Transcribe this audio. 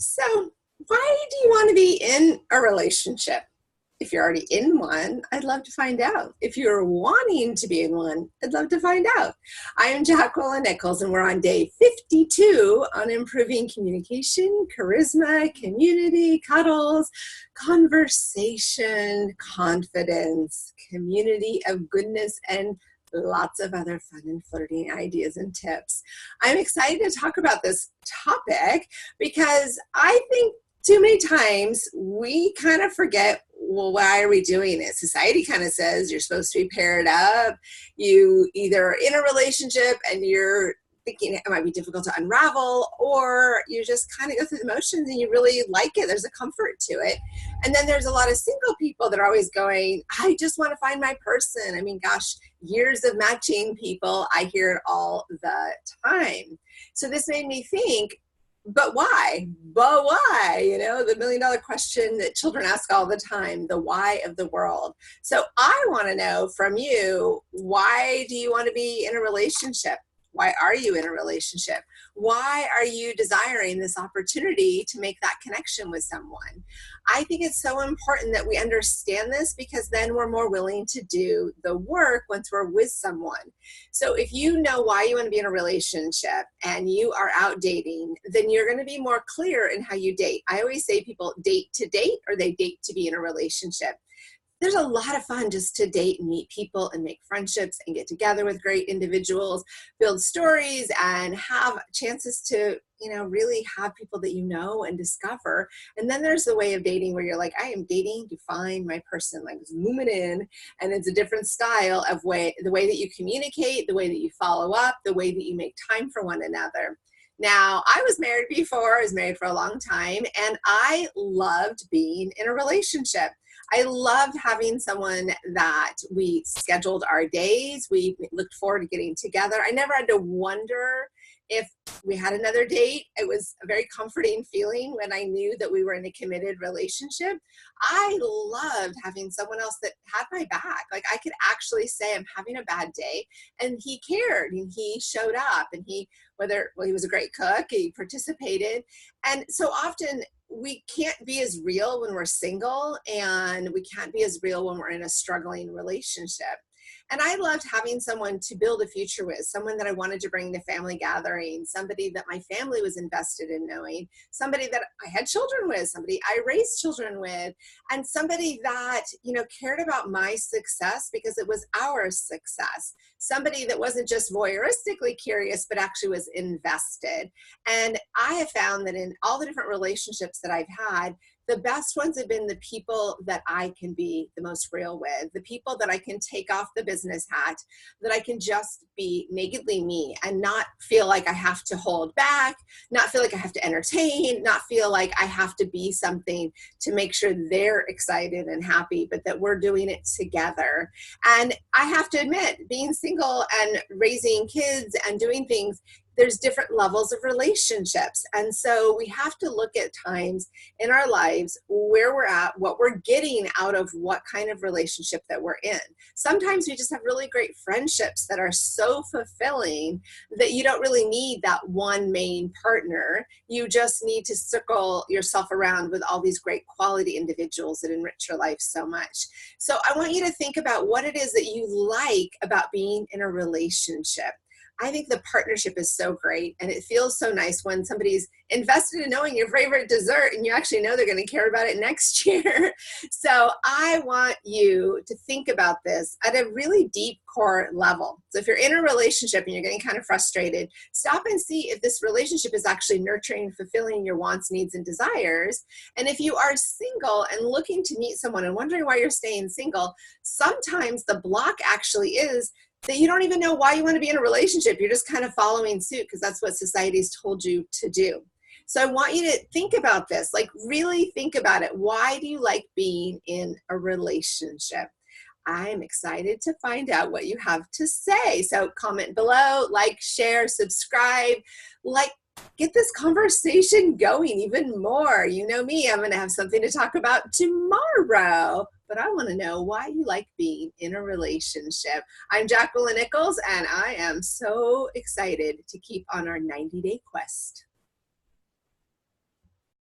So, why do you want to be in a relationship? If you're already in one, I'd love to find out. If you're wanting to be in one, I'd love to find out. I am Jacqueline Nichols, and we're on day 52 on improving communication, charisma, community, cuddles, conversation, confidence, community of goodness, and lots of other fun and flirting ideas and tips. I'm excited to talk about this topic because I think too many times we kind of forget, well, why are we doing it? Society kind of says you're supposed to be paired up. You either are in a relationship and you're thinking it might be difficult to unravel, or you just kind of go through the motions and you really like it. There's a comfort to it. And then there's a lot of single people that are always going, I just want to find my person. I mean, gosh, years of matching people, I hear it all the time. So this made me think, but why? But why? You know, the million-dollar question that children ask all the time, the why of the world. So I want to know from you, why do you want to be in a relationship? Why are you in a relationship? Why are you desiring this opportunity to make that connection with someone? I think it's so important that we understand this, because then we're more willing to do the work once we're with someone. So if you know why you want to be in a relationship and you are out dating, then you're going to be more clear in how you date. I always say people date to date, or they date to be in a relationship. There's a lot of fun just to date and meet people and make friendships and get together with great individuals, build stories, and have chances to, really have people that you know and discover. And then there's the way of dating where you're like, I am dating to find my person, like zooming in, and it's a different style of the way that you communicate, the way that you follow up, the way that you make time for one another. Now, I was married before. I was married for a long time, and I loved being in a relationship. I loved having someone that we scheduled our days. We looked forward to getting together. I never had to wonder if we had another date. It was a very comforting feeling when I knew that we were in a committed relationship. I loved having someone else that had my back. Like, I could actually say I'm having a bad day, and he cared, and he showed up, and he was a great cook, he participated. And so often we can't be as real when we're single, and we can't be as real when we're in a struggling relationship. And I loved having someone to build a future with, someone that I wanted to bring to family gatherings, somebody that my family was invested in knowing, somebody that I had children with, somebody I raised children with, and somebody that, cared about my success because it was our success. Somebody that wasn't just voyeuristically curious, but actually was invested. And I have found that in all the different relationships that I've had, the best ones have been the people that I can be the most real with, the people that I can take off the business hat, that I can just be nakedly me and not feel like I have to hold back, not feel like I have to entertain, not feel like I have to be something to make sure they're excited and happy, but that we're doing it together. And I have to admit, being single and raising kids and doing things, there's different levels of relationships. And so we have to look at times in our lives where we're at, what we're getting out of what kind of relationship that we're in. Sometimes we just have really great friendships that are so fulfilling that you don't really need that one main partner. You just need to circle yourself around with all these great quality individuals that enrich your life so much. So I want you to think about what it is that you like about being in a relationship. I think the partnership is so great, and it feels so nice when somebody's invested in knowing your favorite dessert and you actually know they're going to care about it next year. So I want you to think about this at a really deep core level. So if you're in a relationship and you're getting kind of frustrated, stop and see if this relationship is actually nurturing and fulfilling your wants, needs, and desires. And if you are single and looking to meet someone and wondering why you're staying single, sometimes the block actually is that you don't even know why you want to be in a relationship. You're just kind of following suit because that's what society's told you to do. So I want you to think about this, like really think about it. Why do you like being in a relationship? I'm excited to find out what you have to say. So comment below, like, share, subscribe, get this conversation going even more. You know me, I'm going to have something to talk about tomorrow, but I want to know why you like being in a relationship. I'm Jacqueline Nichols, and I am so excited to keep on our 90-day quest.